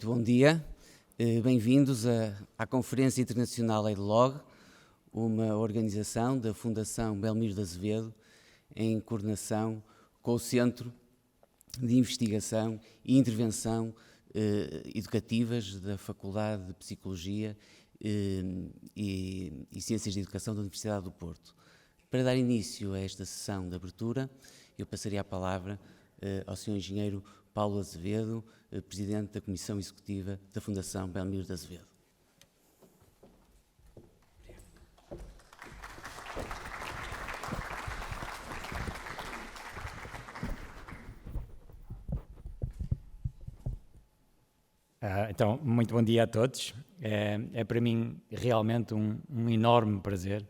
Muito bom dia, bem-vindos à Conferência Internacional EduLog, uma organização da Fundação Belmiro de Azevedo em coordenação com o Centro de Investigação e Intervenção Educativas da Faculdade de Psicologia e Ciências de Educação da Universidade do Porto. Para dar início a esta sessão de abertura, eu passaria a palavra ao Sr. Engenheiro Paulo Azevedo, Presidente da Comissão Executiva da Fundação Belmiro de Azevedo. Então, muito bom dia a todos. É para mim realmente um enorme prazer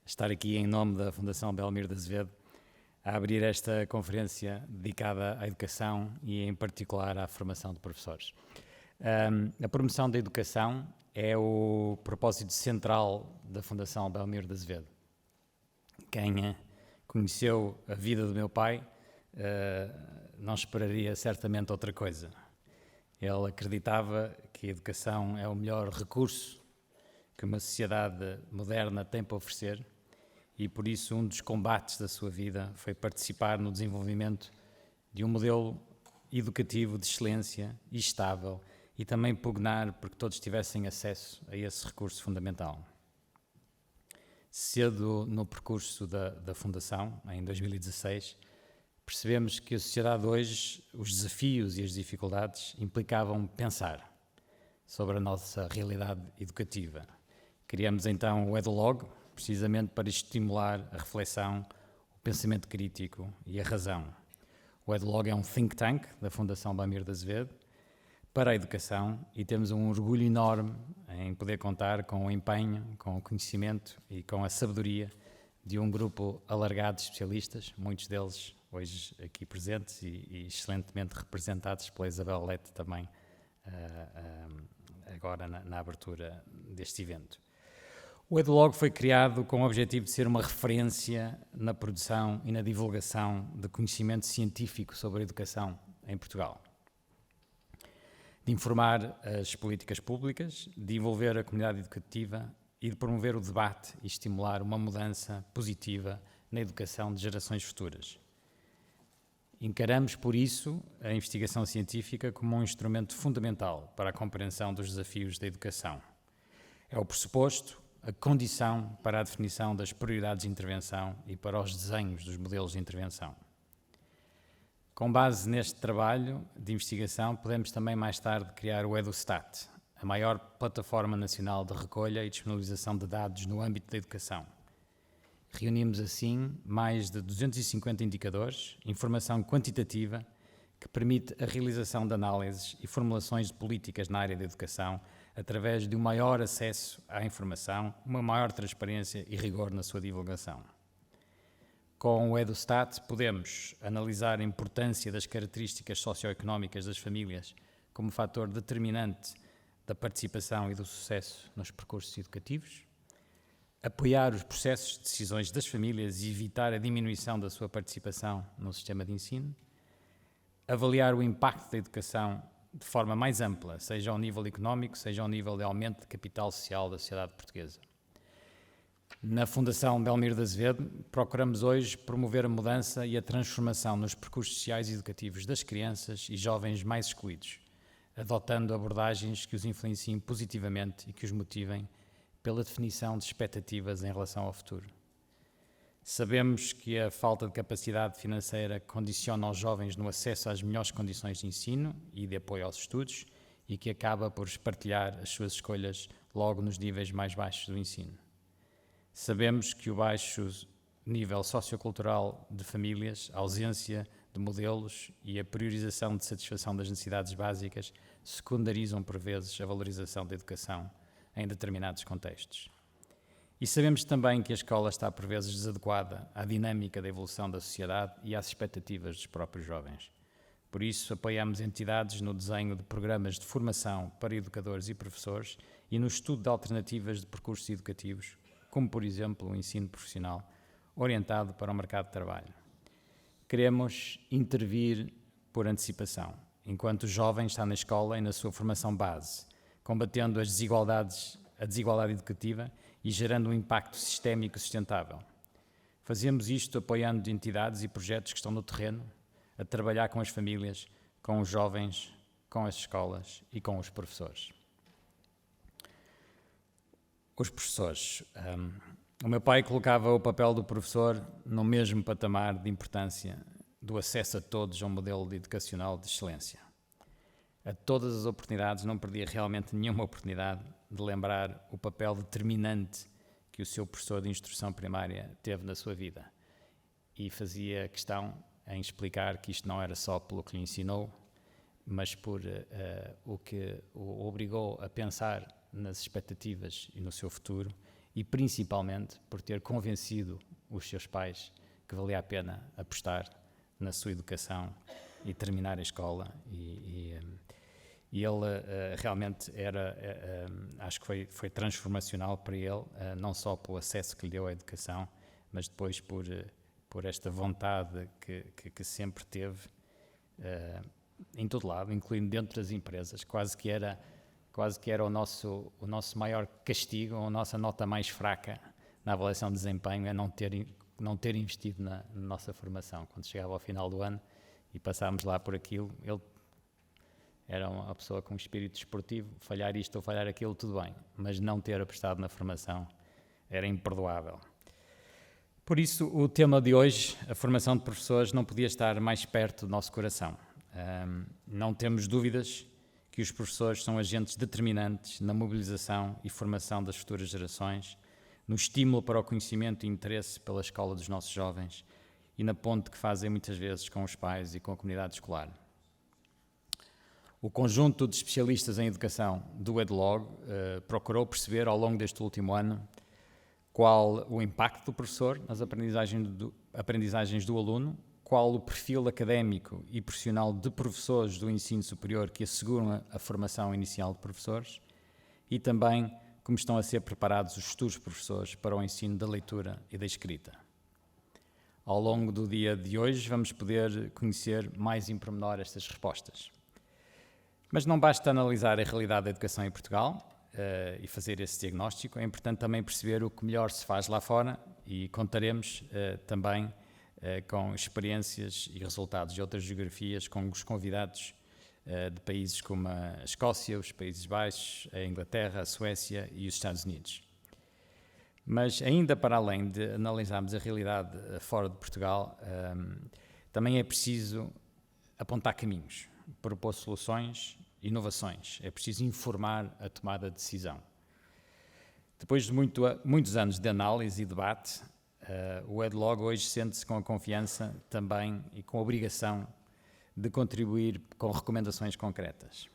estar aqui em nome da Fundação Belmiro de Azevedo a abrir esta conferência dedicada à educação e, em particular, à formação de professores. A promoção da educação é o propósito central da Fundação Belmiro de Azevedo. Quem conheceu a vida do meu pai não esperaria certamente outra coisa. Ele acreditava que a educação é o melhor recurso que uma sociedade moderna tem para oferecer e, por isso, um dos combates da sua vida foi participar no desenvolvimento de um modelo educativo de excelência e estável e também pugnar porque todos tivessem acesso a esse recurso fundamental. Cedo no percurso da Fundação, em 2016, percebemos que a sociedade hoje, os desafios e as dificuldades implicavam pensar sobre a nossa realidade educativa. Criamos então o EduLog, precisamente para estimular a reflexão, o pensamento crítico e a razão. O EduLog é um think tank da Fundação Belmiro de Azevedo para a educação e temos um orgulho enorme em poder contar com o empenho, com o conhecimento e com a sabedoria de um grupo alargado de especialistas, muitos deles hoje aqui presentes e excelentemente representados pela Isabel Lete também agora na abertura deste evento. O EduLog foi criado com o objetivo de ser uma referência na produção e na divulgação de conhecimento científico sobre a educação em Portugal. De informar as políticas públicas, de envolver a comunidade educativa e de promover o debate e estimular uma mudança positiva na educação de gerações futuras. Encaramos, por isso, a investigação científica como um instrumento fundamental para a compreensão dos desafios da educação. É o pressuposto, a condição para a definição das prioridades de intervenção e para os desenhos dos modelos de intervenção. Com base neste trabalho de investigação, podemos também mais tarde criar o EduStat, a maior plataforma nacional de recolha e disponibilização de dados no âmbito da educação. Reunimos assim mais de 250 indicadores, informação quantitativa que permite a realização de análises e formulações de políticas na área da educação através de um maior acesso à informação, uma maior transparência e rigor na sua divulgação. Com o EduStat podemos analisar a importância das características socioeconómicas das famílias como fator determinante da participação e do sucesso nos percursos educativos, apoiar os processos de decisões das famílias e evitar a diminuição da sua participação no sistema de ensino, avaliar o impacto da educação de forma mais ampla, seja ao nível económico, seja ao nível de aumento de capital social da sociedade portuguesa. Na Fundação Belmiro de Azevedo, procuramos hoje promover a mudança e a transformação nos percursos sociais e educativos das crianças e jovens mais excluídos, adotando abordagens que os influenciem positivamente e que os motivem pela definição de expectativas em relação ao futuro. Sabemos que a falta de capacidade financeira condiciona os jovens no acesso às melhores condições de ensino e de apoio aos estudos e que acaba por espartilhar as suas escolhas logo nos níveis mais baixos do ensino. Sabemos que o baixo nível sociocultural de famílias, a ausência de modelos e a priorização de satisfação das necessidades básicas secundarizam por vezes a valorização da educação em determinados contextos. E sabemos também que a escola está por vezes desadequada à dinâmica da evolução da sociedade e às expectativas dos próprios jovens. Por isso, apoiamos entidades no desenho de programas de formação para educadores e professores e no estudo de alternativas de percursos educativos, como, por exemplo, o ensino profissional, orientado para o mercado de trabalho. Queremos intervir por antecipação, enquanto o jovem está na escola e na sua formação base, combatendo a desigualdade educativa e gerando um impacto sistémico sustentável. Fazemos isto apoiando entidades e projetos que estão no terreno, a trabalhar com as famílias, com os jovens, com as escolas e com os professores. Os professores. O meu pai colocava o papel do professor no mesmo patamar de importância do acesso a todos a um modelo educacional de excelência. A todas as oportunidades, não perdia realmente nenhuma oportunidade de lembrar o papel determinante que o seu professor de instrução primária teve na sua vida. E fazia questão em explicar que isto não era só pelo que lhe ensinou, mas por o que o obrigou a pensar nas expectativas e no seu futuro, e principalmente por ter convencido os seus pais que valia a pena apostar na sua educação e terminar a escola. E ele realmente acho que foi transformacional para ele, não só pelo acesso que lhe deu à educação, mas depois por esta vontade que sempre teve em todo lado, incluindo dentro das empresas. Quase que era o nosso maior castigo, a nossa nota mais fraca na avaliação de desempenho, é não ter investido na nossa formação. Quando chegava ao final do ano e passámos lá por aquilo, ele era uma pessoa com um espírito esportivo, falhar isto ou falhar aquilo, tudo bem, mas não ter apostado na formação era imperdoável. Por isso, o tema de hoje, a formação de professores, não podia estar mais perto do nosso coração. Não temos dúvidas que os professores são agentes determinantes na mobilização e formação das futuras gerações, no estímulo para o conhecimento e interesse pela escola dos nossos jovens e na ponte que fazem muitas vezes com os pais e com a comunidade escolar. O conjunto de especialistas em educação do EdLog procurou perceber ao longo deste último ano qual o impacto do professor nas aprendizagens do aluno, qual o perfil académico e profissional de professores do ensino superior que asseguram a formação inicial de professores e também como estão a ser preparados os futuros professores para o ensino da leitura e da escrita. Ao longo do dia de hoje vamos poder conhecer mais em pormenor estas respostas. Mas não basta analisar a realidade da educação em Portugal e fazer esse diagnóstico, é importante também perceber o que melhor se faz lá fora e contaremos também com experiências e resultados de outras geografias, com os convidados de países como a Escócia, os Países Baixos, a Inglaterra, a Suécia e os Estados Unidos. Mas ainda para além de analisarmos a realidade fora de Portugal, também é preciso apontar caminhos, propor soluções, inovações. É preciso informar a tomada de decisão. Depois de muitos anos de análise e debate, o EdLog hoje sente-se com a confiança também e com a obrigação de contribuir com recomendações concretas.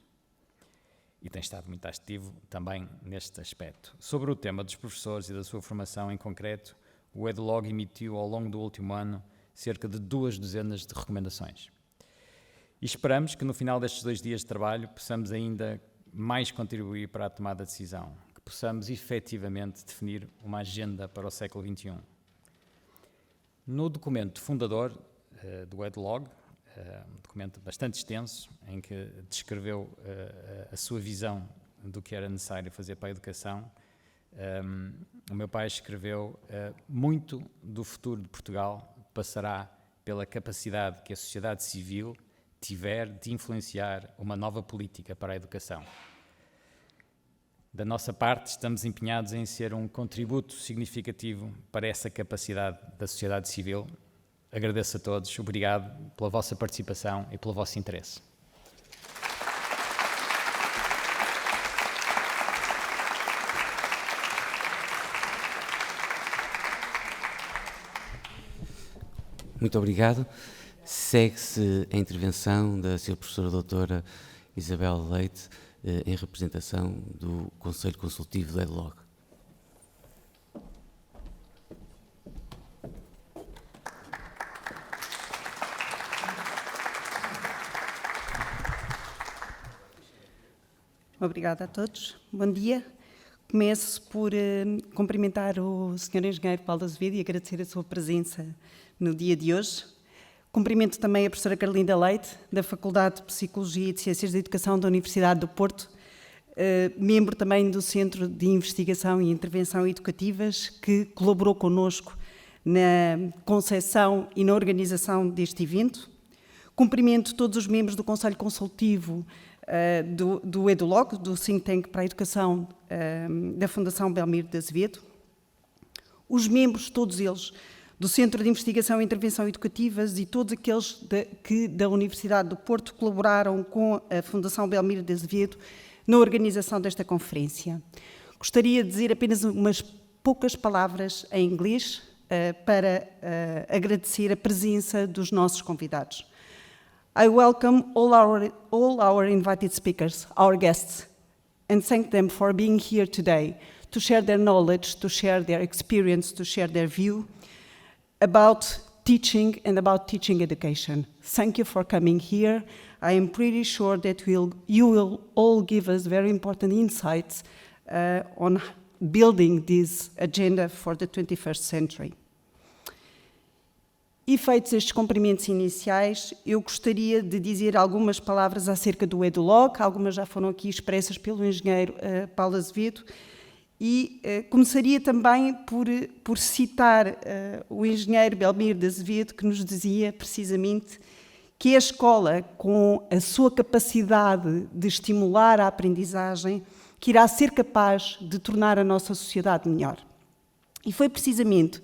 E tem estado muito ativo também neste aspecto. Sobre o tema dos professores e da sua formação em concreto, o EdLog emitiu ao longo do último ano cerca de 200 de recomendações. E esperamos que no final destes 2 dias de trabalho possamos ainda mais contribuir para a tomada de decisão, que possamos efetivamente definir uma agenda para o século XXI. No documento fundador do EdLog, um documento bastante extenso, em que descreveu a sua visão do que era necessário fazer para a educação, o meu pai escreveu: muito do futuro de Portugal passará pela capacidade que a sociedade civil tiver de influenciar uma nova política para a educação. Da nossa parte, estamos empenhados em ser um contributo significativo para essa capacidade da sociedade civil. Agradeço a todos, obrigado pela vossa participação e pelo vosso interesse. Muito obrigado. Segue-se a intervenção da Sra. Professora Doutora Isabel Leite, em representação do Conselho Consultivo do EdLog. Obrigada a todos. Bom dia. Começo por cumprimentar o Sr. Engenheiro Paulo Azevedo e agradecer a sua presença no dia de hoje. Cumprimento também a professora Carlinda Leite, da Faculdade de Psicologia e de Ciências da Educação da Universidade do Porto, membro também do Centro de Investigação e Intervenção Educativas, que colaborou connosco na concepção e na organização deste evento. Cumprimento todos os membros do Conselho Consultivo do EduLog, do Think Tank para a Educação da Fundação Belmiro de Azevedo. Os membros, todos eles, do Centro de Investigação e Intervenção Educativas e todos aqueles que da Universidade do Porto colaboraram com a Fundação Belmiro de Azevedo na organização desta conferência. Gostaria de dizer apenas umas poucas palavras em inglês para agradecer a presença dos nossos convidados. I welcome all our invited speakers, our guests, and thank them for being here today to share their knowledge, to share their experience, to share their view about teaching and about teaching education. Thank you for coming here. I am pretty sure that you will all give us very important insights on building this agenda for the 21st century. E feitos estes cumprimentos iniciais, eu gostaria de dizer algumas palavras acerca do EduLog, algumas já foram aqui expressas pelo engenheiro Paulo Azevedo, e começaria também por citar o engenheiro Belmiro de Azevedo, que nos dizia precisamente que a escola, com a sua capacidade de estimular a aprendizagem, que irá ser capaz de tornar a nossa sociedade melhor. E foi precisamente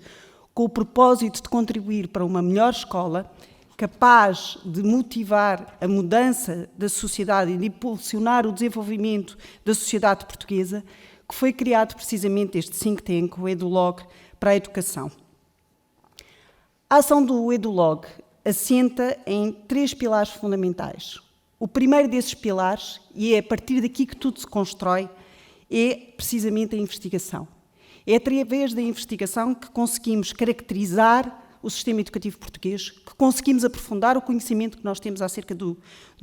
com o propósito de contribuir para uma melhor escola, capaz de motivar a mudança da sociedade e de impulsionar o desenvolvimento da sociedade portuguesa, que foi criado precisamente este think tank, o EduLog, para a educação. A ação do EduLog assenta em 3 pilares fundamentais. O primeiro desses pilares, e é a partir daqui que tudo se constrói, é precisamente a investigação. É através da investigação que conseguimos caracterizar o sistema educativo português, que conseguimos aprofundar o conhecimento que nós temos acerca do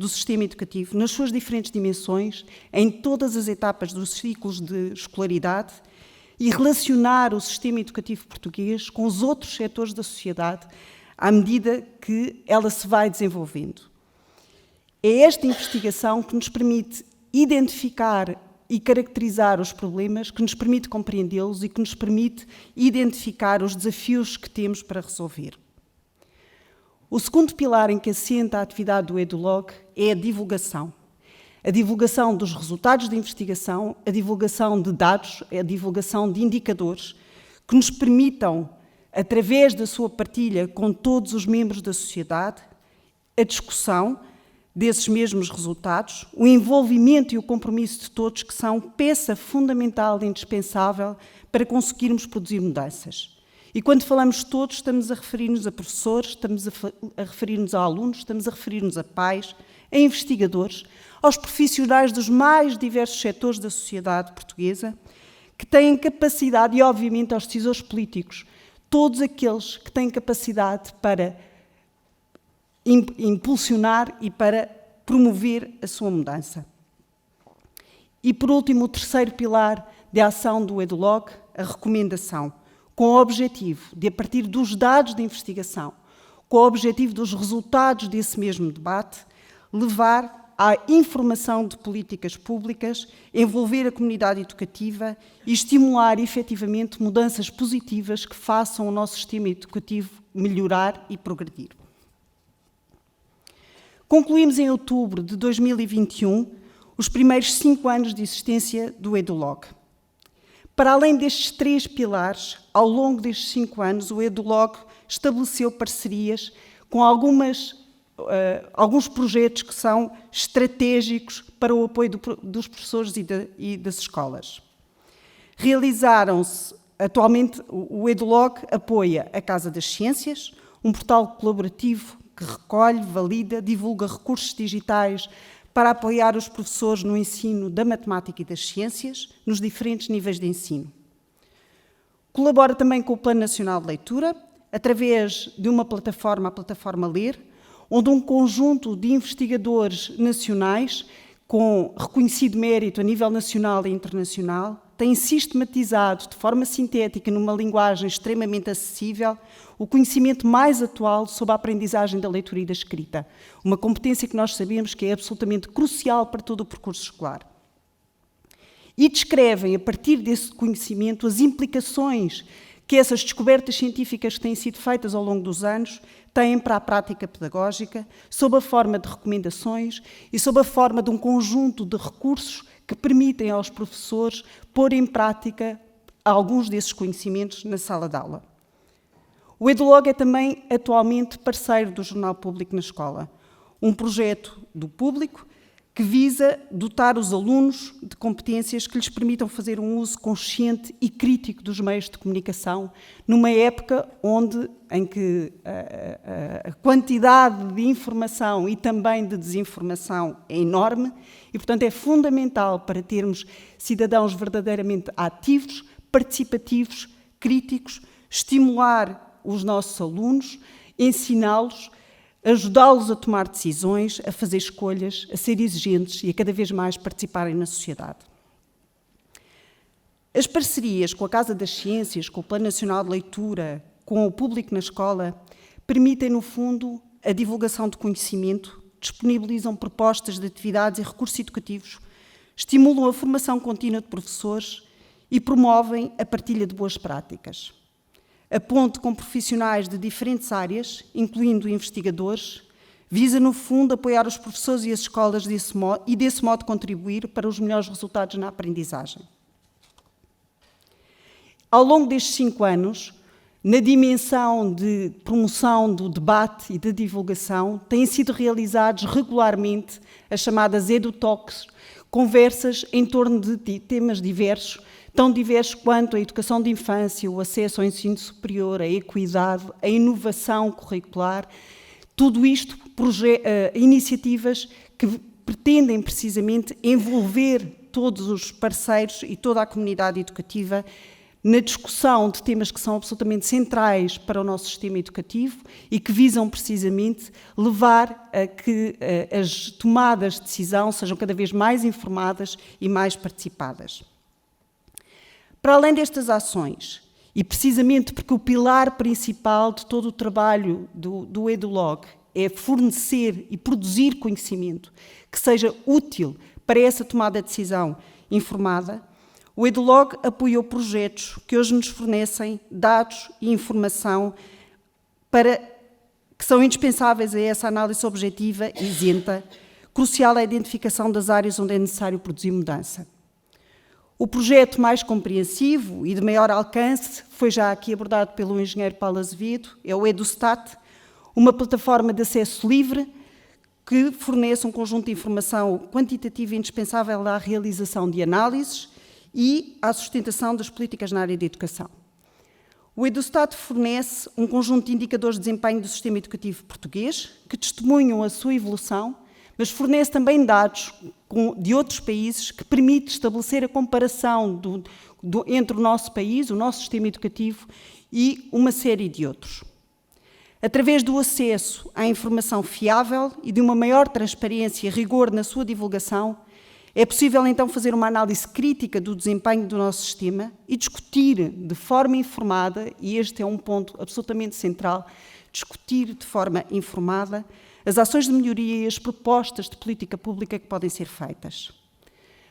sistema educativo, nas suas diferentes dimensões, em todas as etapas dos ciclos de escolaridade, e relacionar o sistema educativo português com os outros setores da sociedade, à medida que ela se vai desenvolvendo. É esta investigação que nos permite identificar e caracterizar os problemas, que nos permite compreendê-los e que nos permite identificar os desafios que temos para resolver. O segundo pilar em que assenta a atividade do EduLog é a divulgação. A divulgação dos resultados da investigação, a divulgação de dados, a divulgação de indicadores que nos permitam, através da sua partilha com todos os membros da sociedade, a discussão desses mesmos resultados, o envolvimento e o compromisso de todos, que são peça fundamental e indispensável para conseguirmos produzir mudanças. E quando falamos todos, estamos a referir-nos a professores, estamos a referir-nos a alunos, estamos a referir-nos a pais, a investigadores, aos profissionais dos mais diversos setores da sociedade portuguesa, que têm capacidade, e obviamente aos decisores políticos, todos aqueles que têm capacidade para impulsionar e para promover a sua mudança. E, por último, o terceiro pilar de ação do EduLog, a recomendação, com o objetivo de, a partir dos dados de investigação, com o objetivo dos resultados desse mesmo debate, levar à informação de políticas públicas, envolver a comunidade educativa e estimular, efetivamente, mudanças positivas que façam o nosso sistema educativo melhorar e progredir. Concluímos em outubro de 2021 os primeiros 5 anos de existência do EduLog. Para além destes 3 pilares, ao longo destes 5 anos, o EduLog estabeleceu parcerias com alguns projetos que são estratégicos para o apoio dos professores e das escolas. Realizaram-se, atualmente, o EduLog apoia a Casa das Ciências, um portal colaborativo que recolhe, valida, divulga recursos digitais para apoiar os professores no ensino da matemática e das ciências, nos diferentes níveis de ensino. Colabora também com o Plano Nacional de Leitura, através de uma plataforma, a plataforma Ler, onde um conjunto de investigadores nacionais, com reconhecido mérito a nível nacional e internacional, tem sistematizado de forma sintética, numa linguagem extremamente acessível, o conhecimento mais atual sobre a aprendizagem da leitura e da escrita, uma competência que nós sabemos que é absolutamente crucial para todo o percurso escolar. E descrevem, a partir desse conhecimento, as implicações que essas descobertas científicas que têm sido feitas ao longo dos anos têm para a prática pedagógica, sob a forma de recomendações e sob a forma de um conjunto de recursos que permitem aos professores pôr em prática alguns desses conhecimentos na sala de aula. O EduLog é também, atualmente, parceiro do Jornal Público na escola, um projeto do público que visa dotar os alunos de competências que lhes permitam fazer um uso consciente e crítico dos meios de comunicação, numa época em que a quantidade de informação e também de desinformação é enorme e, portanto, é fundamental para termos cidadãos verdadeiramente ativos, participativos, críticos, estimular os nossos alunos, ensiná-los, ajudá-los a tomar decisões, a fazer escolhas, a ser exigentes e a cada vez mais participarem na sociedade. As parcerias com a Casa das Ciências, com o Plano Nacional de Leitura, com o público na escola, permitem, no fundo, a divulgação de conhecimento, disponibilizam propostas de atividades e recursos educativos, estimulam a formação contínua de professores e promovem a partilha de boas práticas. A ponte com profissionais de diferentes áreas, incluindo investigadores, visa, no fundo, apoiar os professores e as escolas e, desse modo, contribuir para os melhores resultados na aprendizagem. Ao longo destes 5 anos, na dimensão de promoção do debate e da divulgação, têm sido realizados regularmente as chamadas EduTalks, conversas em torno de temas diversos, tão diversos quanto a educação de infância, o acesso ao ensino superior, a equidade, a inovação curricular, tudo isto iniciativas que pretendem precisamente envolver todos os parceiros e toda a comunidade educativa na discussão de temas que são absolutamente centrais para o nosso sistema educativo e que visam precisamente levar a que as tomadas de decisão sejam cada vez mais informadas e mais participadas. Para além destas ações, e precisamente porque o pilar principal de todo o trabalho do EduLog é fornecer e produzir conhecimento que seja útil para essa tomada de decisão informada, o EduLog apoiou projetos que hoje nos fornecem dados e informação que são indispensáveis a essa análise objetiva e isenta, crucial à identificação das áreas onde é necessário produzir mudança. O projeto mais compreensivo e de maior alcance foi já aqui abordado pelo engenheiro Paulo Azevedo, é o EduStat, uma plataforma de acesso livre que fornece um conjunto de informação quantitativa indispensável à realização de análises e à sustentação das políticas na área de educação. O EduStat fornece um conjunto de indicadores de desempenho do sistema educativo português que testemunham a sua evolução, mas fornece também dados de outros países que permite estabelecer a comparação entre o nosso país, o nosso sistema educativo e uma série de outros. Através do acesso à informação fiável e de uma maior transparência e rigor na sua divulgação, é possível então fazer uma análise crítica do desempenho do nosso sistema e discutir de forma informada, e este é um ponto absolutamente central, discutir de forma informada as ações de melhoria e as propostas de política pública que podem ser feitas.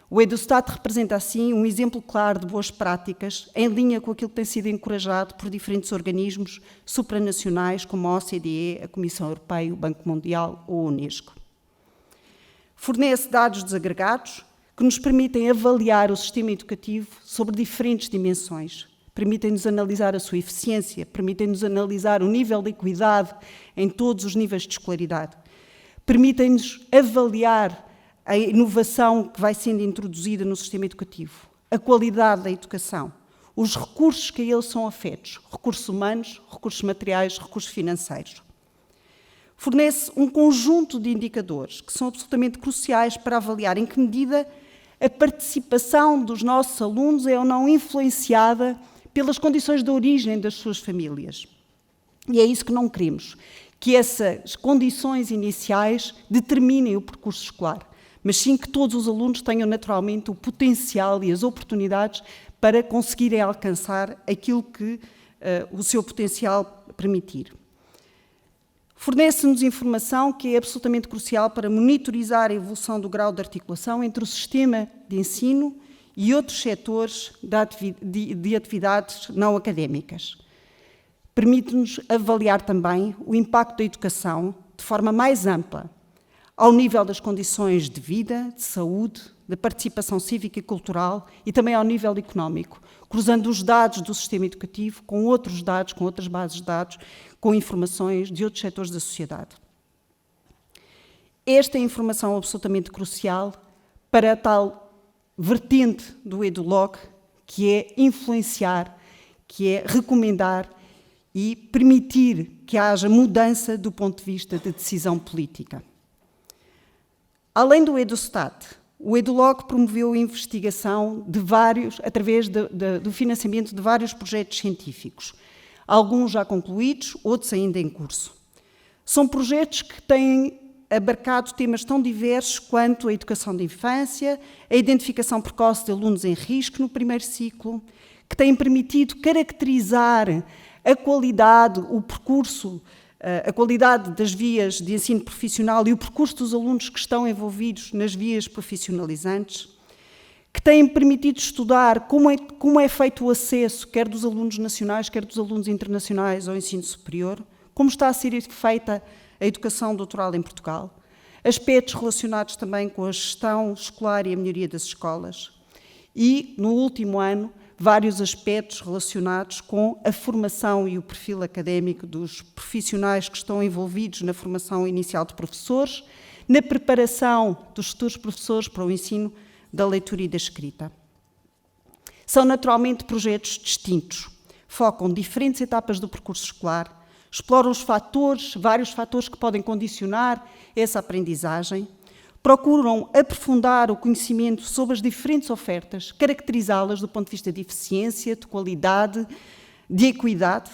O EduStat representa, assim, um exemplo claro de boas práticas em linha com aquilo que tem sido encorajado por diferentes organismos supranacionais, como a OCDE, a Comissão Europeia, o Banco Mundial ou a Unesco. Fornece dados desagregados que nos permitem avaliar o sistema educativo sobre diferentes dimensões. Permitem-nos analisar a sua eficiência, permitem-nos analisar o nível de equidade em todos os níveis de escolaridade, permitem-nos avaliar a inovação que vai sendo introduzida no sistema educativo, a qualidade da educação, os recursos que a eles são afetos, recursos humanos, recursos materiais, recursos financeiros. Fornece um conjunto de indicadores que são absolutamente cruciais para avaliar em que medida a participação dos nossos alunos é ou não influenciada pelas condições de origem das suas famílias. E é isso que não queremos, que essas condições iniciais determinem o percurso escolar, mas sim que todos os alunos tenham naturalmente o potencial e as oportunidades para conseguirem alcançar aquilo que o seu potencial permitir. Fornece-nos informação que é absolutamente crucial para monitorizar a evolução do grau de articulação entre o sistema de ensino e outros setores de atividades não académicas. Permite-nos avaliar também o impacto da educação de forma mais ampla, ao nível das condições de vida, de saúde, da participação cívica e cultural e também ao nível económico, cruzando os dados do sistema educativo com outros dados, com outras bases de dados, com informações de outros setores da sociedade. Esta é a informação absolutamente crucial para a tal vertente do EduLog, que é influenciar, que é recomendar e permitir que haja mudança do ponto de vista de decisão política. Além do EduStat, o EduLog promoveu a investigação de através do financiamento de vários projetos científicos, alguns já concluídos, outros ainda em curso. São projetos que têm abarcado temas tão diversos quanto a educação de infância, a identificação precoce de alunos em risco no primeiro ciclo, que têm permitido caracterizar a qualidade, o percurso, a qualidade das vias de ensino profissional e o percurso dos alunos que estão envolvidos nas vias profissionalizantes, que têm permitido estudar como é feito o acesso, quer dos alunos nacionais, quer dos alunos internacionais ao ensino superior, como está a ser feita a educação doutoral em Portugal, aspectos relacionados também com a gestão escolar e a melhoria das escolas, e, no último ano, vários aspectos relacionados com a formação e o perfil académico dos profissionais que estão envolvidos na formação inicial de professores, na preparação dos futuros professores para o ensino da leitura e da escrita. São naturalmente projetos distintos, focam diferentes etapas do percurso escolar, exploram vários fatores que podem condicionar essa aprendizagem, procuram aprofundar o conhecimento sobre as diferentes ofertas, caracterizá-las do ponto de vista de eficiência, de qualidade, de equidade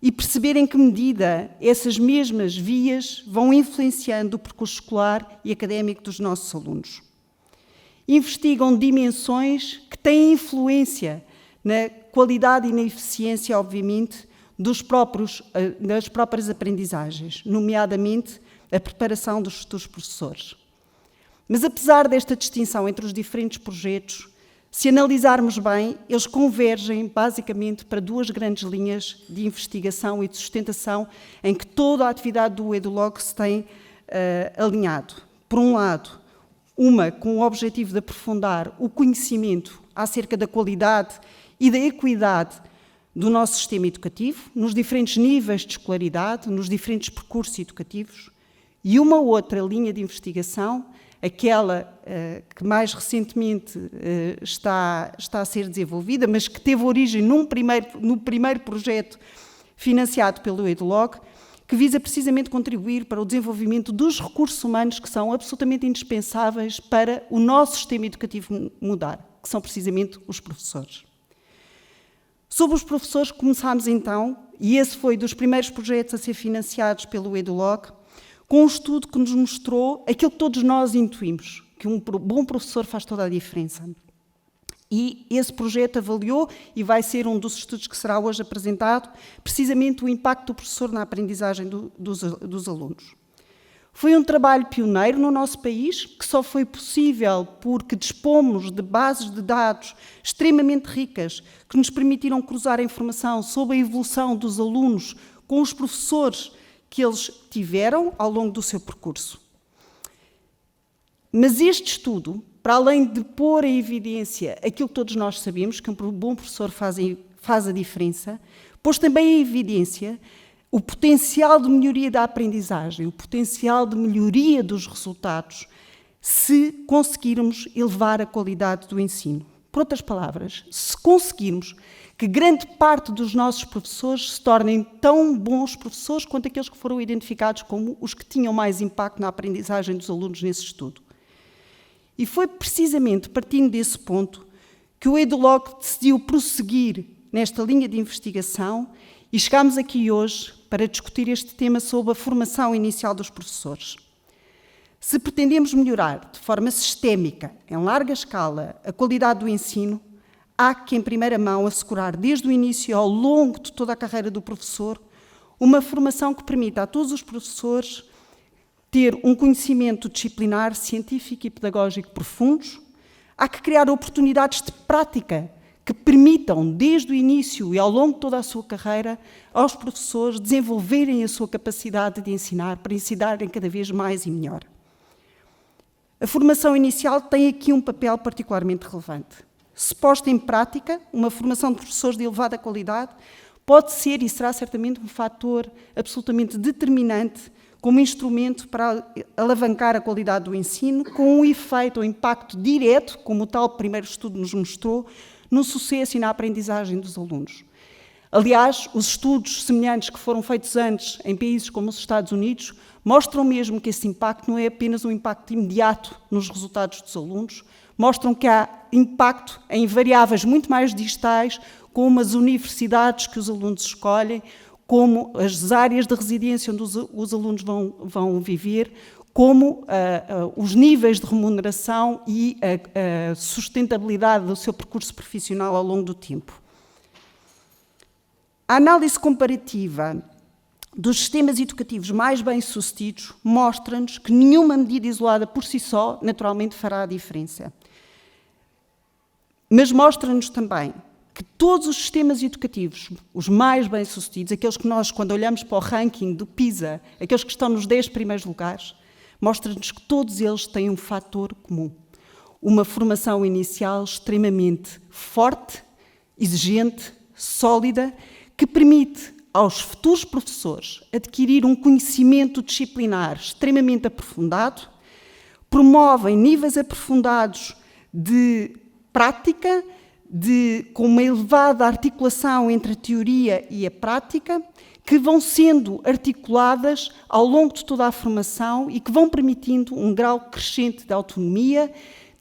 e perceber em que medida essas mesmas vias vão influenciando o percurso escolar e académico dos nossos alunos. Investigam dimensões que têm influência na qualidade e na eficiência, obviamente, das próprias aprendizagens, nomeadamente a preparação dos futuros professores. Mas, apesar desta distinção entre os diferentes projetos, se analisarmos bem, eles convergem basicamente para duas grandes linhas de investigação e de sustentação em que toda a atividade do EduLog se tem alinhado. Por um lado, uma com o objetivo de aprofundar o conhecimento acerca da qualidade e da equidade do nosso sistema educativo, nos diferentes níveis de escolaridade, nos diferentes percursos educativos, e uma outra linha de investigação, aquela que mais recentemente está a ser desenvolvida, mas que teve origem no primeiro projeto financiado pelo EduLog, que visa precisamente contribuir para o desenvolvimento dos recursos humanos que são absolutamente indispensáveis para o nosso sistema educativo mudar, que são precisamente os professores. Sobre os professores, começámos então, e esse foi dos primeiros projetos a ser financiados pelo EduLog, com um estudo que nos mostrou aquilo que todos nós intuímos, que um bom professor faz toda a diferença. E esse projeto avaliou, e vai ser um dos estudos que será hoje apresentado, precisamente o impacto do professor na aprendizagem dos alunos. Foi um trabalho pioneiro no nosso país, que só foi possível porque dispomos de bases de dados extremamente ricas, que nos permitiram cruzar a informação sobre a evolução dos alunos com os professores que eles tiveram ao longo do seu percurso. Mas este estudo, para além de pôr em evidência aquilo que todos nós sabemos, que um bom professor faz a diferença, pôs também em evidência o potencial de melhoria da aprendizagem, o potencial de melhoria dos resultados, se conseguirmos elevar a qualidade do ensino. Por outras palavras, se conseguirmos que grande parte dos nossos professores se tornem tão bons professores quanto aqueles que foram identificados como os que tinham mais impacto na aprendizagem dos alunos nesse estudo. E foi precisamente partindo desse ponto que o EduLog decidiu prosseguir nesta linha de investigação e chegámos aqui hoje para discutir este tema sobre a formação inicial dos professores. Se pretendemos melhorar de forma sistémica, em larga escala, a qualidade do ensino, há que, em primeira mão, assegurar desde o início ao longo de toda a carreira do professor uma formação que permita a todos os professores ter um conhecimento disciplinar, científico e pedagógico profundos. Há que criar oportunidades de prática que permitam, desde o início e ao longo de toda a sua carreira, aos professores desenvolverem a sua capacidade de ensinar para ensinarem cada vez mais e melhor. A formação inicial tem aqui um papel particularmente relevante. Se posta em prática, uma formação de professores de elevada qualidade pode ser e será certamente um fator absolutamente determinante como instrumento para alavancar a qualidade do ensino, com um efeito ou impacto direto, como o tal primeiro estudo nos mostrou, no sucesso e na aprendizagem dos alunos. Aliás, os estudos semelhantes que foram feitos antes em países como os Estados Unidos mostram mesmo que esse impacto não é apenas um impacto imediato nos resultados dos alunos, mostram que há impacto em variáveis muito mais distais, como as universidades que os alunos escolhem, como as áreas de residência onde os alunos vão viver, como os níveis de remuneração e a sustentabilidade do seu percurso profissional ao longo do tempo. A análise comparativa dos sistemas educativos mais bem-sucedidos mostra-nos que nenhuma medida isolada por si só, naturalmente, fará a diferença. Mas mostra-nos também que todos os sistemas educativos, os mais bem-sucedidos, aqueles que nós, quando olhamos para o ranking do PISA, aqueles que estão nos 10 primeiros lugares, mostra-nos que todos eles têm um fator comum. Uma formação inicial extremamente forte, exigente, sólida, que permite aos futuros professores adquirir um conhecimento disciplinar extremamente aprofundado, promovem níveis aprofundados de prática, com uma elevada articulação entre a teoria e a prática, que vão sendo articuladas ao longo de toda a formação e que vão permitindo um grau crescente de autonomia,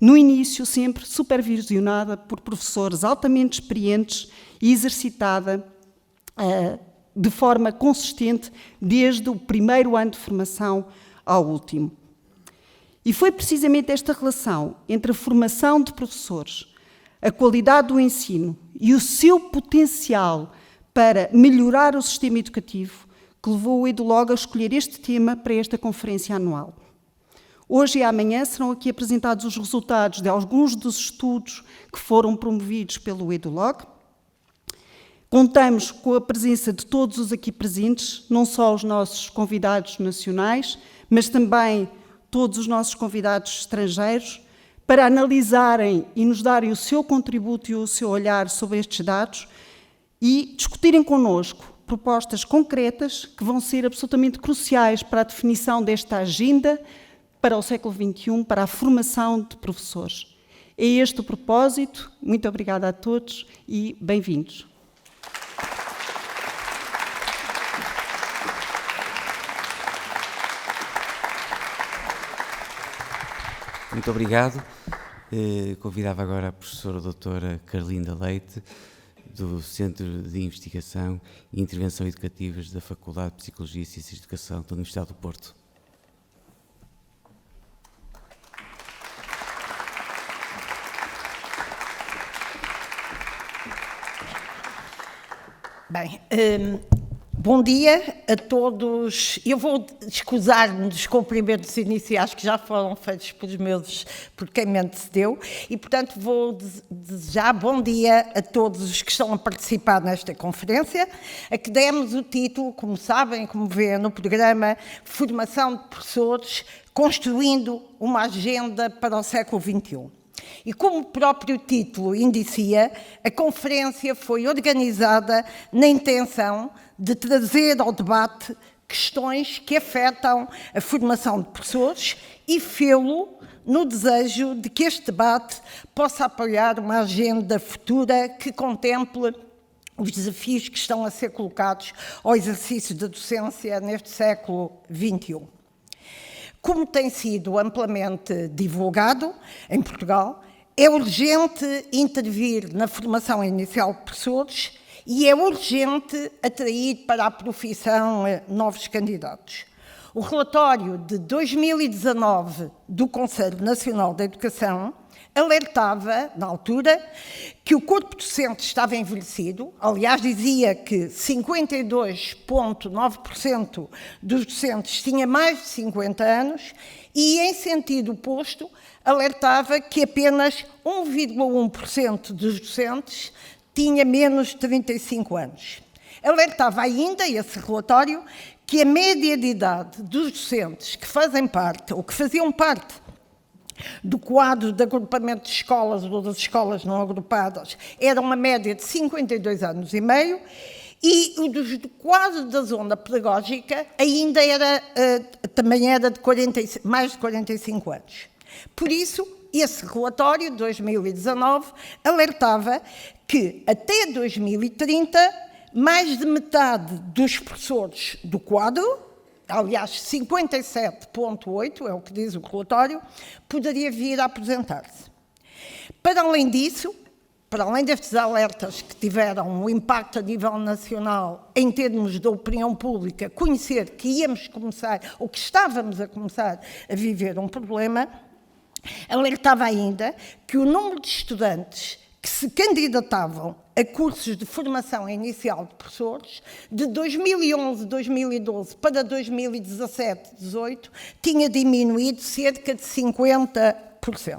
no início sempre supervisionada por professores altamente experientes e exercitada de forma consistente desde o primeiro ano de formação ao último. E foi precisamente esta relação entre a formação de professores, a qualidade do ensino e o seu potencial para melhorar o sistema educativo que levou o EduLog a escolher este tema para esta conferência anual. Hoje e amanhã serão aqui apresentados os resultados de alguns dos estudos que foram promovidos pelo EduLog. Contamos com a presença de todos os aqui presentes, não só os nossos convidados nacionais, mas também todos os nossos convidados estrangeiros, para analisarem e nos darem o seu contributo e o seu olhar sobre estes dados e discutirem connosco propostas concretas que vão ser absolutamente cruciais para a definição desta agenda para o século XXI, para a formação de professores. É este o propósito. Muito obrigada a todos e bem-vindos. Muito obrigado. Convidava agora a professora doutora Carlinda Leite, do Centro de Investigação e Intervenção Educativas da Faculdade de Psicologia e Ciências de Educação da Universidade do Porto. Bem, bom dia a todos. Eu vou escusar-me dos cumprimentos iniciais que já foram feitos por quem me antecedeu e, portanto, vou desejar bom dia a todos os que estão a participar nesta conferência, a que demos o título, como sabem, como vê no programa, Formação de Professores, construindo uma agenda para o século XXI. E como o próprio título indicia, a conferência foi organizada na intenção de trazer ao debate questões que afetam a formação de professores e fê-lo no desejo de que este debate possa apoiar uma agenda futura que contemple os desafios que estão a ser colocados ao exercício da docência neste século XXI. Como tem sido amplamente divulgado em Portugal, é urgente intervir na formação inicial de professores e é urgente atrair para a profissão novos candidatos. O relatório de 2019 do Conselho Nacional da Educação alertava, na altura, que o corpo docente estava envelhecido. Aliás, dizia que 52,9% dos docentes tinha mais de 50 anos e, em sentido oposto, alertava que apenas 1,1% dos docentes tinha menos de 35 anos. Alertava ainda, esse relatório, que a média de idade dos docentes que fazem parte, ou que faziam parte, do quadro de agrupamento de escolas ou das escolas não agrupadas, era uma média de 52 anos e meio, e o do quadro da zona pedagógica ainda também era de mais de 45 anos. Por isso, esse relatório de 2019 alertava que até 2030 mais de metade dos professores do quadro, aliás 57,8%, é o que diz o relatório, poderia vir a aposentar-se. Para além disso, para além destes alertas que tiveram um impacto a nível nacional em termos da opinião pública, conhecer que íamos começar, ou que estávamos a começar a viver um problema, alertava ainda que o número de estudantes que se candidatavam a cursos de formação inicial de professores, de 2011, 2012 para 2017, 2018, tinha diminuído cerca de 50%.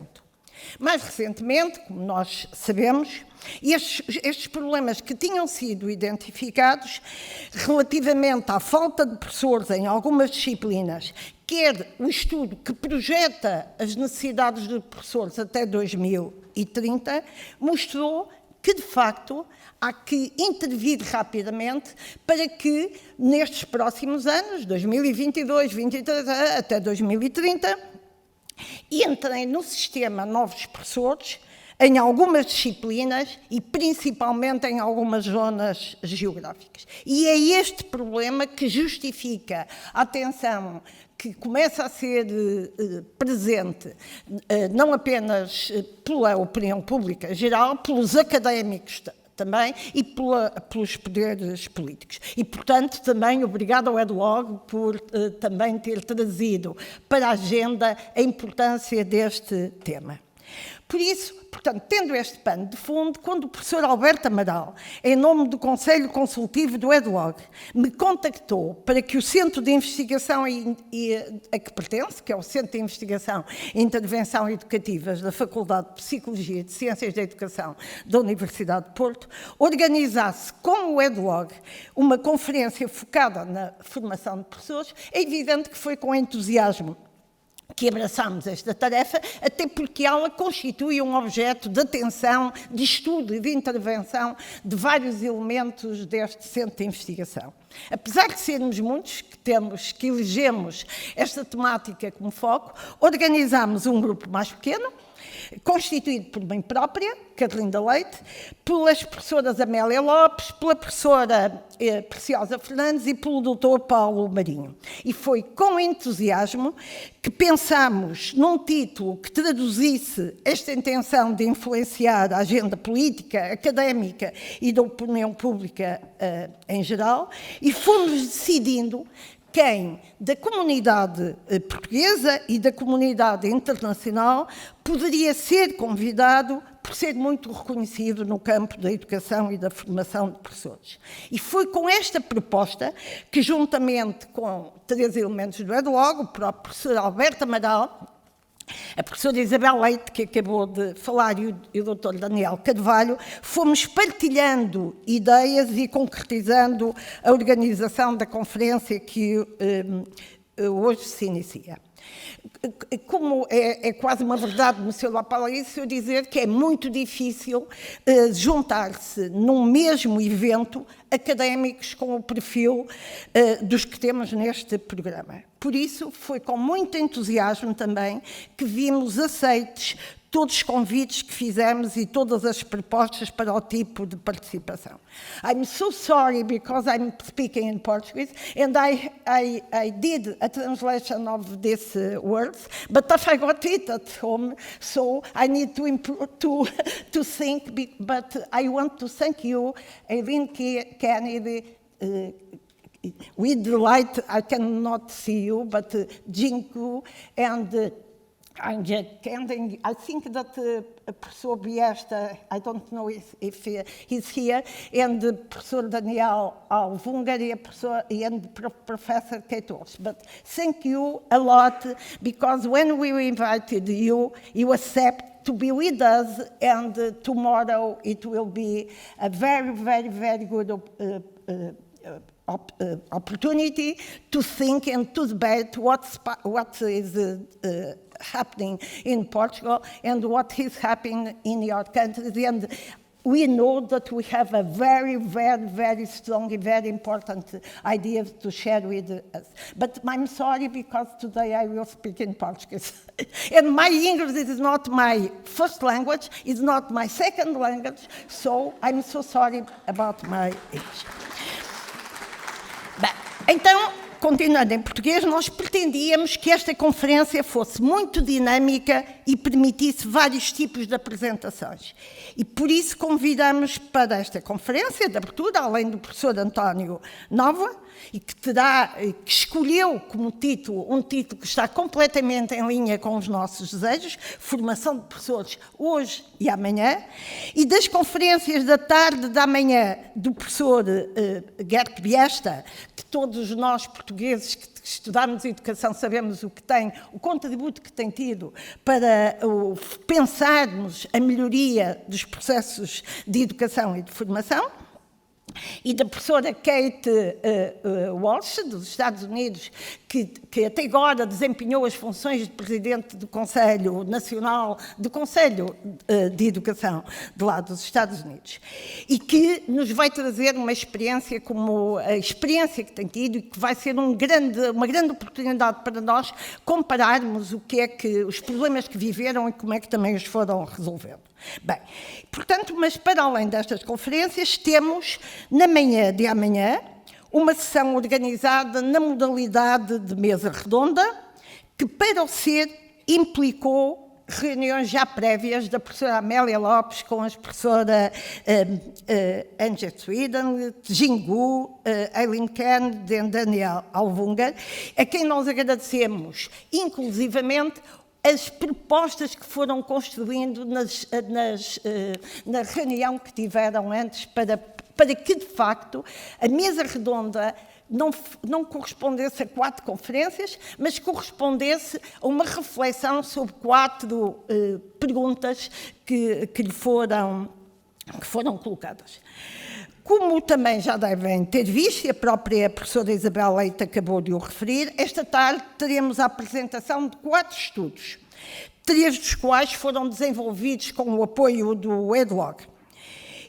Mais recentemente, como nós sabemos, estes problemas que tinham sido identificados relativamente à falta de professores em algumas disciplinas, quer o estudo que projeta as necessidades de professores até 2030, mostrou que, de facto, há que intervir rapidamente para que, nestes próximos anos, 2022, 2023 até 2030, entrem no sistema novos professores em algumas disciplinas e principalmente em algumas zonas geográficas. E é este problema que justifica a atenção que começa a ser presente não apenas pela opinião pública geral, pelos académicos também e pelos poderes políticos. E, portanto, também obrigado ao EdLog por também ter trazido para a agenda a importância deste tema. Por isso, portanto, tendo este pano de fundo, quando o professor Alberto Amaral, em nome do Conselho Consultivo do EdLog, me contactou para que o Centro de Investigação a que pertence, que é o Centro de Investigação e Intervenção Educativas da Faculdade de Psicologia e de Ciências da Educação da Universidade de Porto, organizasse com o EdLog uma conferência focada na formação de professores, é evidente que foi com entusiasmo que abraçámos esta tarefa, até porque ela constitui um objeto de atenção, de estudo e de intervenção de vários elementos deste centro de investigação. Apesar de sermos muitos que elegemos esta temática como foco, organizámos um grupo mais pequeno, constituído por mim própria, Carlinda Leite, pelas professoras Amélia Lopes, pela professora Preciosa Fernandes e pelo doutor Paulo Marinho. E foi com entusiasmo que pensámos num título que traduzisse esta intenção de influenciar a agenda política, académica e da opinião pública em geral, e fomos decidindo quem da comunidade portuguesa e da comunidade internacional poderia ser convidado por ser muito reconhecido no campo da educação e da formação de professores. E foi com esta proposta que, juntamente com 3 elementos do EdLog, o próprio professor Alberto Amaral, a professora Isabel Leite, que acabou de falar, e o doutor Daniel Carvalho, fomos partilhando ideias e concretizando a organização da conferência que hoje se inicia. Como é quase uma verdade no seu lapalício eu dizer que é muito difícil juntar-se num mesmo evento académicos com o perfil dos que temos neste programa. Por isso, foi com muito entusiasmo também que vimos aceites todos os convites que fizemos e todas as propostas para o tipo de participação. I'm so sorry because I'm speaking in Portuguese and I did a translation of these words, but I forgot it at home, so I need to think, but I want to thank you, Eileen Kennedy, with delight, I cannot see you, but Jinggu and I think that Professor Biesta, I don't know if he's here, and Professor Daniel Alvungar and Professor Ketos. But thank you a lot, because when we invited you, you accept to be with us, and tomorrow it will be a very, very, very good opportunity to think and to debate what is happening in Portugal and what is happening in your countries. And we know that we have a very, very, very strong and very important idea to share with us. But I'm sorry, because today I will speak in Portuguese. And my English is not my first language, it's not my second language, so I'm so sorry about my English. Bem, então, continuando em português, nós pretendíamos que esta conferência fosse muito dinâmica e permitisse vários tipos de apresentações. E por isso convidamos para esta conferência de abertura, além do professor António Nova, e que escolheu como título, um título que está completamente em linha com os nossos desejos, formação de professores hoje e amanhã, e das conferências da tarde da manhã do professor Gert Biesta, que todos nós portugueses que estudamos educação sabemos o contributo que tem tido para pensarmos a melhoria dos processos de educação e de formação, e da professora Kate Walsh, dos Estados Unidos, que até agora desempenhou as funções de presidente do Conselho Nacional, do Conselho de Educação de lá dos Estados Unidos, e que nos vai trazer uma experiência como a experiência que tem tido, e que vai ser uma grande oportunidade para nós compararmos os problemas que viveram e como é que também os foram resolvendo. Bem, portanto, mas para além destas conferências, temos na manhã de amanhã uma sessão organizada na modalidade de mesa redonda, que para o ser implicou reuniões já prévias da professora Amélia Lopes com a professora Angela Sweden, Jinggu, Eileen Kern e Daniel Alvungar, a quem nós agradecemos inclusivamente as propostas que foram construindo na reunião que tiveram antes para que, de facto, a mesa redonda não correspondesse a 4 conferências, mas correspondesse a uma reflexão sobre 4 perguntas que foram colocadas. Como também já devem ter visto, e a própria professora Isabel Leite acabou de o referir, esta tarde teremos a apresentação de 4 estudos, 3 dos quais foram desenvolvidos com o apoio do EdLog.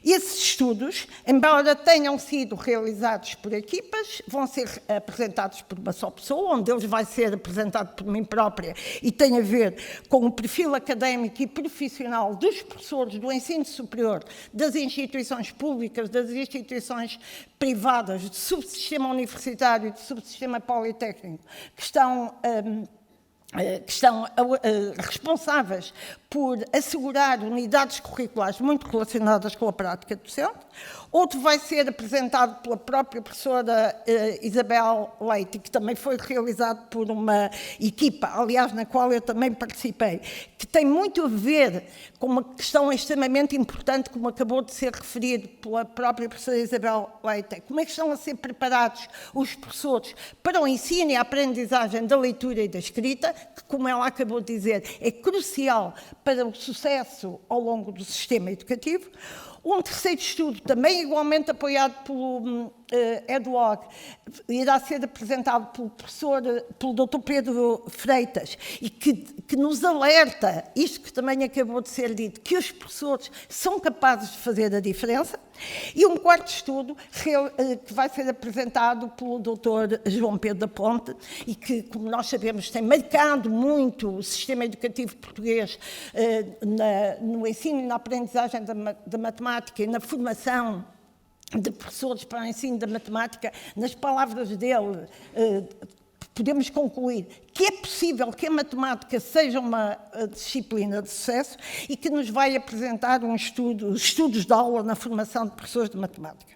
Esses estudos, embora tenham sido realizados por equipas, vão ser apresentados por uma só pessoa, um deles vai ser apresentado por mim própria e tem a ver com o perfil académico e profissional dos professores do ensino superior, das instituições públicas, das instituições privadas, do subsistema universitário e do subsistema politécnico, que estão responsáveis por assegurar unidades curriculares muito relacionadas com a prática docente. Outro vai ser apresentado pela própria professora Isabel Leite, que também foi realizado por uma equipa, aliás, na qual eu também participei, que tem muito a ver com uma questão extremamente importante, como acabou de ser referido pela própria professora Isabel Leite. Como é que estão a ser preparados os professores para o ensino e a aprendizagem da leitura e da escrita, que, como ela acabou de dizer, é crucial para o sucesso ao longo do sistema educativo. Um terceiro estudo, também igualmente apoiado pelo EdLog, irá ser apresentado pelo Dr. Pedro Freitas, e que nos alerta, isto que também acabou de ser dito, que os professores são capazes de fazer a diferença. E um quarto estudo que vai ser apresentado pelo Dr. João Pedro da Ponte, e que, como nós sabemos, tem marcado muito o sistema educativo português no ensino e na aprendizagem da matemática e na formação de professores para o ensino da matemática. Nas palavras dele, podemos concluir que é possível que a matemática seja uma disciplina de sucesso, e que nos vai apresentar estudos de aula na formação de professores de matemática.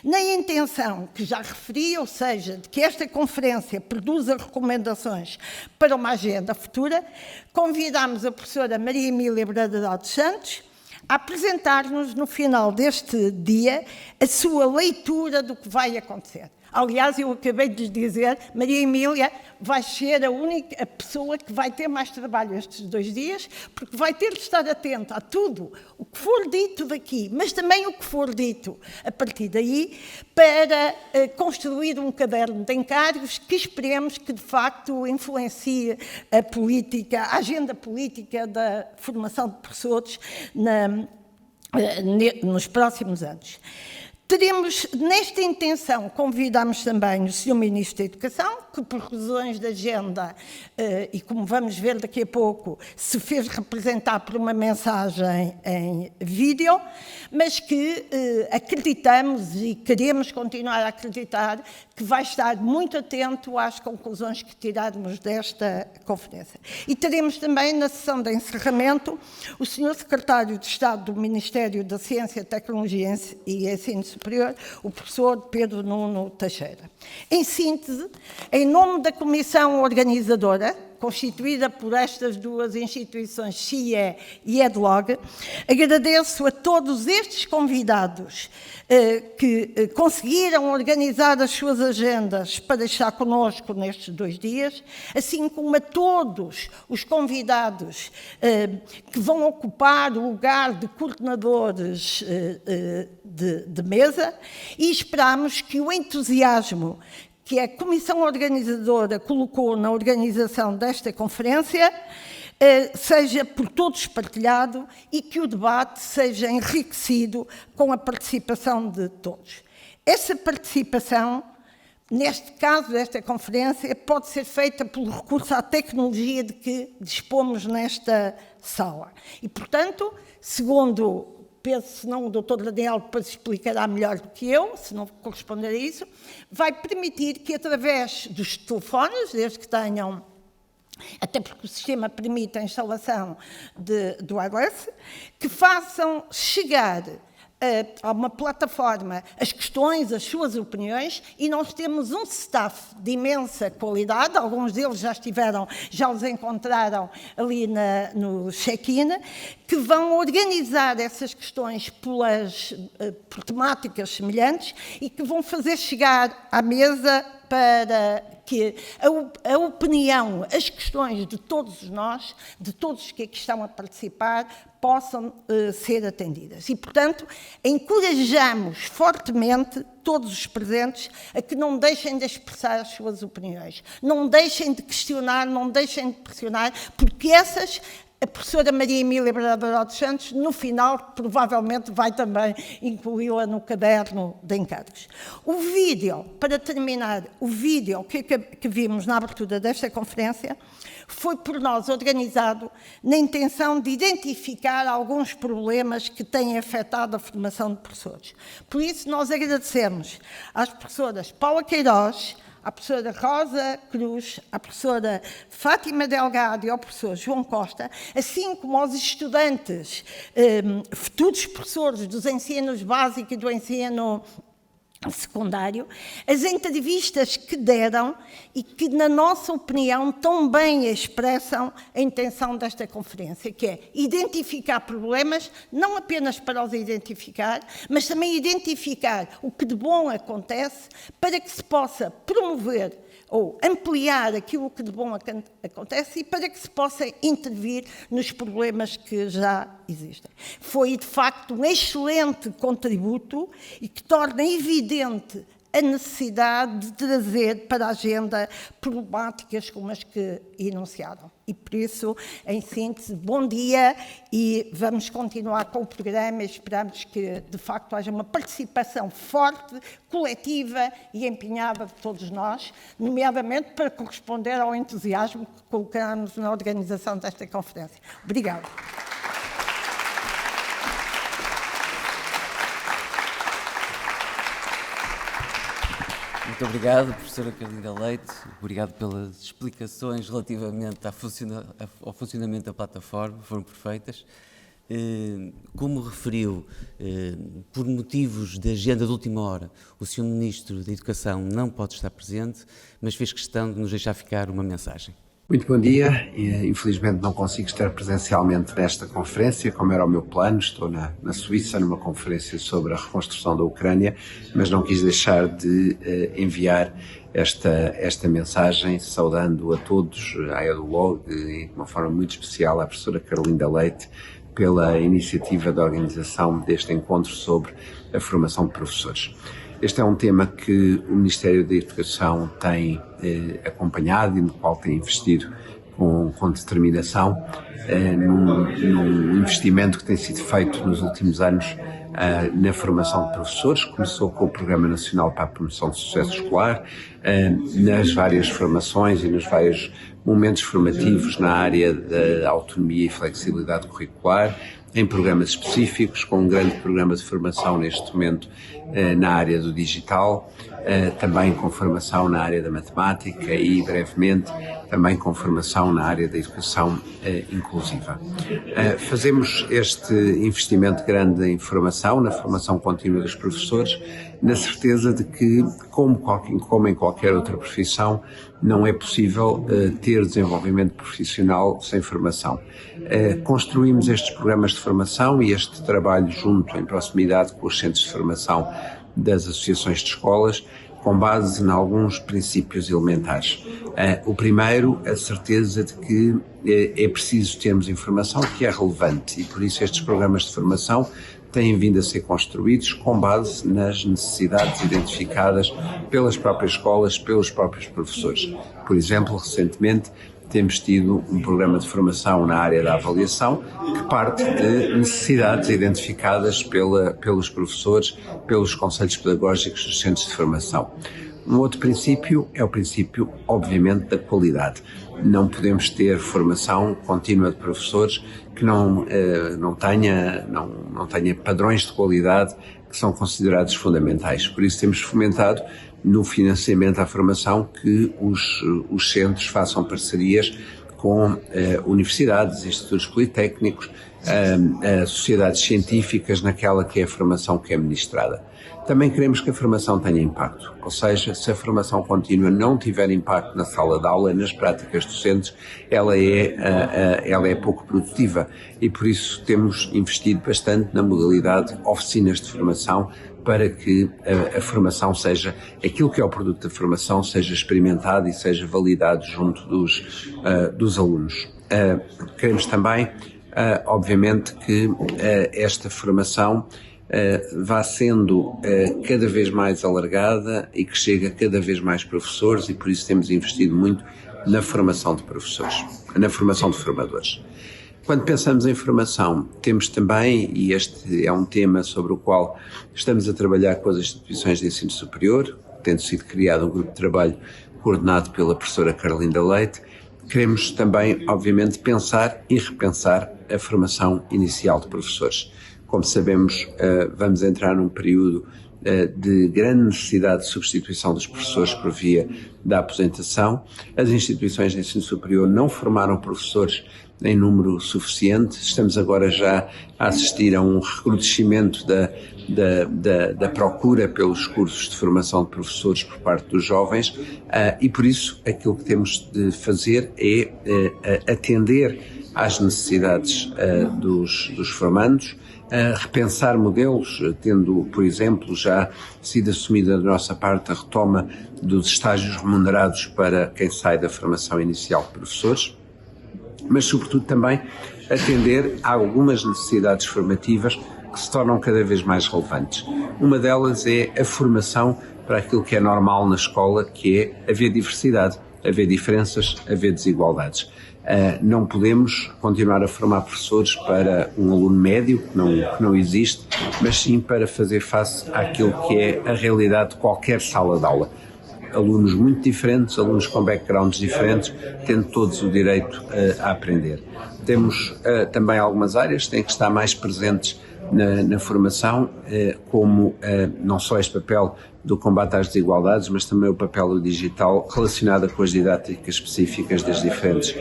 Na intenção que já referi, ou seja, de que esta conferência produza recomendações para uma agenda futura, convidamos a professora Maria Emília Bradadó dos Santos a apresentar-nos, no final deste dia, a sua leitura do que vai acontecer. Aliás, eu acabei de lhes dizer, Maria Emília vai ser a pessoa que vai ter mais trabalho estes 2 dias, porque vai ter de estar atenta a tudo o que for dito daqui, mas também o que for dito a partir daí, para construir um caderno de encargos que esperemos que, de facto, influencie a política, a agenda política da formação de professores nos próximos anos. Teremos, nesta intenção, convidamos também o Sr. Ministro da Educação, que por razões de agenda, e como vamos ver daqui a pouco, se fez representar por uma mensagem em vídeo, mas que acreditamos e queremos continuar a acreditar que vai estar muito atento às conclusões que tirarmos desta conferência. E teremos também, na sessão de encerramento, o Sr. Secretário de Estado do Ministério da Ciência, Tecnologia e Ensino Superior, o professor Pedro Nuno Teixeira. Em síntese, em nome da Comissão Organizadora, constituída por estas 2 instituições, CIE e EDLOG, agradeço a todos estes convidados que conseguiram organizar as suas agendas para estar connosco nestes 2 dias, assim como a todos os convidados que vão ocupar o lugar de coordenadores de mesa, e esperamos que o entusiasmo que a Comissão Organizadora colocou na organização desta conferência seja por todos partilhado e que o debate seja enriquecido com a participação de todos. Essa participação, neste caso desta conferência, pode ser feita pelo recurso à tecnologia de que dispomos nesta sala. E, portanto, segundo... penso, senão o Dr. Daniel depois explicará melhor do que eu, se não corresponder a isso, vai permitir que através dos telefones, desde que tenham, até porque o sistema permite a instalação do wireless, que façam chegar a uma plataforma as questões, as suas opiniões, e nós temos um staff de imensa qualidade, alguns deles já os encontraram ali no check-in, que vão organizar essas questões por temáticas semelhantes e que vão fazer chegar à mesa para que a opinião, as questões de todos nós, de todos os que aqui estão a participar, possam ser atendidas. E, portanto, encorajamos fortemente todos os presentes a que não deixem de expressar as suas opiniões, não deixem de questionar, não deixem de pressionar, porque a professora Maria Emília Bradadó dos Santos, no final, provavelmente vai também incluí-la no caderno de encargos. O vídeo, para terminar, o vídeo que vimos na abertura desta conferência foi por nós organizado na intenção de identificar alguns problemas que têm afetado a formação de professores. Por isso, nós agradecemos às professoras Paula Queiroz, à professora Rosa Cruz, à professora Fátima Delgado e ao professor João Costa, assim como aos estudantes, futuros professores dos ensinos básico e do ensino secundário, as entrevistas que deram e que, na nossa opinião, tão bem expressam a intenção desta conferência, que é identificar problemas, não apenas para os identificar, mas também identificar o que de bom acontece para que se possa promover ou ampliar aquilo que de bom acontece e para que se possa intervir nos problemas que já existem. Foi, de facto, um excelente contributo e que torna evidente a necessidade de trazer para a agenda problemáticas como as que enunciaram. E, por isso, em síntese, bom dia e vamos continuar com o programa e esperamos que, de facto, haja uma participação forte, coletiva e empenhada de todos nós, nomeadamente para corresponder ao entusiasmo que colocamos na organização desta conferência. Obrigada. Muito obrigado, professora Carolina Leite. Obrigado pelas explicações relativamente ao funcionamento da plataforma, foram perfeitas. Como referiu, por motivos de agenda de última hora, o Sr. Ministro da Educação não pode estar presente, mas fez questão de nos deixar ficar uma mensagem. Muito bom dia. Infelizmente não consigo estar presencialmente nesta conferência, como era o meu plano. Estou na Suíça numa conferência sobre a reconstrução da Ucrânia, mas não quis deixar de enviar esta mensagem, saudando a todos, à EduLog, de uma forma muito especial à professora Carlinda Leite, pela iniciativa da organização deste encontro sobre a formação de professores. Este é um tema que o Ministério da Educação tem acompanhado e no qual tem investido com determinação, num investimento que tem sido feito nos últimos anos na formação de professores. Começou com o Programa Nacional para a Promoção do Sucesso Escolar, nas várias formações e nos vários momentos formativos na área da autonomia e flexibilidade curricular, em programas específicos, com um grande programa de formação neste momento na área do digital, também com formação na área da matemática e, brevemente, também com formação na área da educação inclusiva. Fazemos este investimento grande em formação, na formação contínua dos professores, na certeza de que, como em qualquer outra profissão, não é possível ter desenvolvimento profissional sem formação. Construímos estes programas de formação e este trabalho junto, em proximidade com os centros de formação das associações de escolas, com base em alguns princípios elementares. O primeiro, a certeza de que é preciso termos informação que é relevante, e por isso estes programas de formação têm vindo a ser construídos com base nas necessidades identificadas pelas próprias escolas, pelos próprios professores. Por exemplo, recentemente temos tido um programa de formação na área da avaliação que parte de necessidades identificadas pelos professores, pelos conselhos pedagógicos dos centros de formação. Um outro princípio é o princípio, obviamente, da qualidade. Não podemos ter formação contínua de professores que não tenha padrões de qualidade que são considerados fundamentais. Por isso temos fomentado no financiamento à formação que os centros façam parcerias com universidades, institutos politécnicos, sociedades científicas naquela que é a formação que é ministrada. Também queremos que a formação tenha impacto, ou seja, se a formação contínua não tiver impacto na sala de aula, nas práticas docentes, ela é pouco produtiva, e por isso temos investido bastante na modalidade oficinas de formação, para que a formação seja, aquilo que é o produto da formação, seja experimentado e seja validado junto dos alunos. Queremos também, obviamente, que esta formação vá sendo cada vez mais alargada e que chegue a cada vez mais professores, e por isso temos investido muito na formação de professores, na formação de formadores. Quando pensamos em formação, temos também, e este é um tema sobre o qual estamos a trabalhar com as instituições de ensino superior, tendo sido criado um grupo de trabalho coordenado pela professora Carlinda Leite, queremos também, obviamente, pensar e repensar a formação inicial de professores. Como sabemos, vamos entrar num período de grande necessidade de substituição dos professores por via da aposentação. As instituições de ensino superior não formaram professores em número suficiente. Estamos agora já a assistir a um recrudescimento da procura pelos cursos de formação de professores por parte dos jovens, e por isso aquilo que temos de fazer é atender às necessidades dos formandos, repensar modelos, tendo, por exemplo, já sido assumida da nossa parte a retoma dos estágios remunerados para quem sai da formação inicial de professores, mas sobretudo também atender a algumas necessidades formativas que se tornam cada vez mais relevantes. Uma delas é a formação para aquilo que é normal na escola, que é haver diversidade, haver diferenças, haver desigualdades. Não podemos continuar a formar professores para um aluno médio, que não existe, mas sim para fazer face àquilo que é a realidade de qualquer sala de aula. Alunos muito diferentes, alunos com backgrounds diferentes, tendo todos o direito a aprender. Temos também algumas áreas que têm que estar mais presentes na formação, como não só este papel do combate às desigualdades, mas também o papel do digital relacionado com as didáticas específicas das diferentes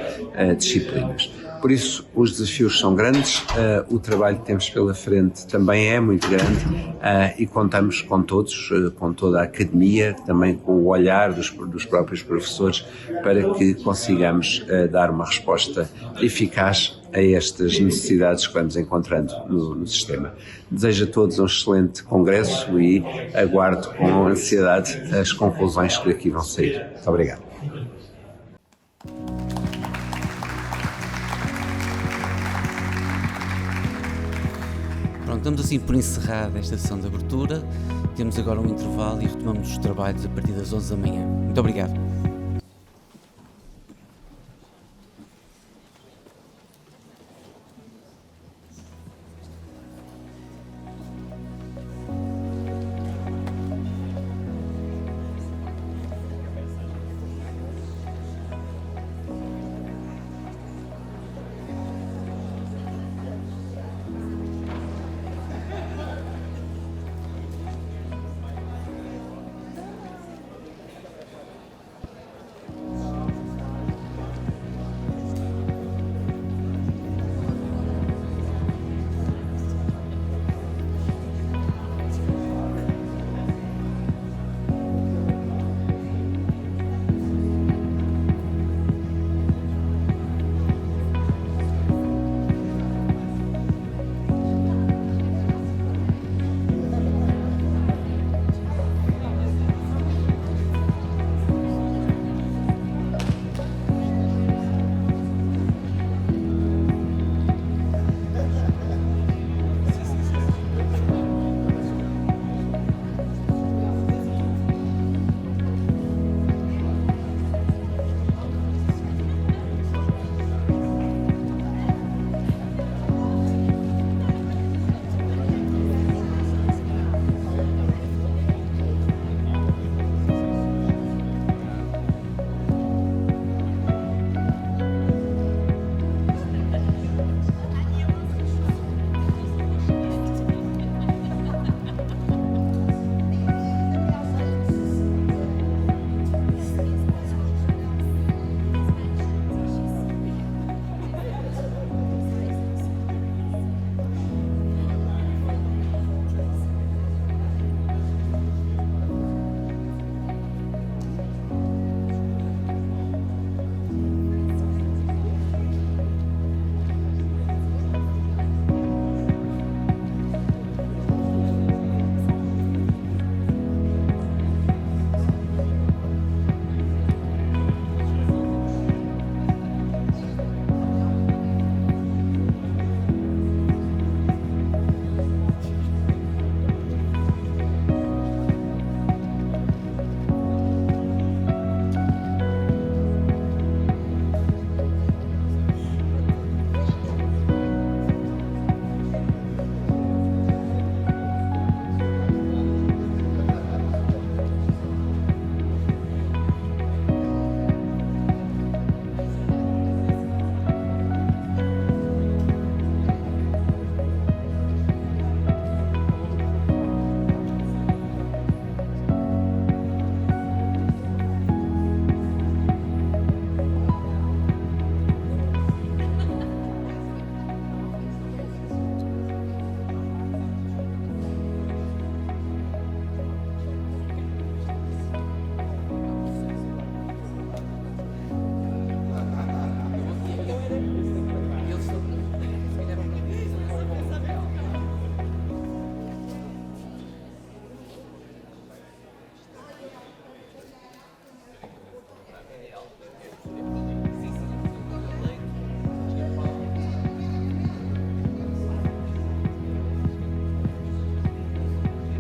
disciplinas. Por isso, os desafios são grandes, o trabalho que temos pela frente também é muito grande e contamos com todos, com toda a academia, também com o olhar dos próprios professores, para que consigamos dar uma resposta eficaz a estas necessidades que vamos encontrando no sistema. Desejo a todos um excelente congresso e aguardo com ansiedade as conclusões que daqui vão sair. Muito obrigado. Pronto, estamos assim por encerrar esta sessão de abertura. Temos agora um intervalo e retomamos os trabalhos a partir das 11 da manhã. Muito obrigado.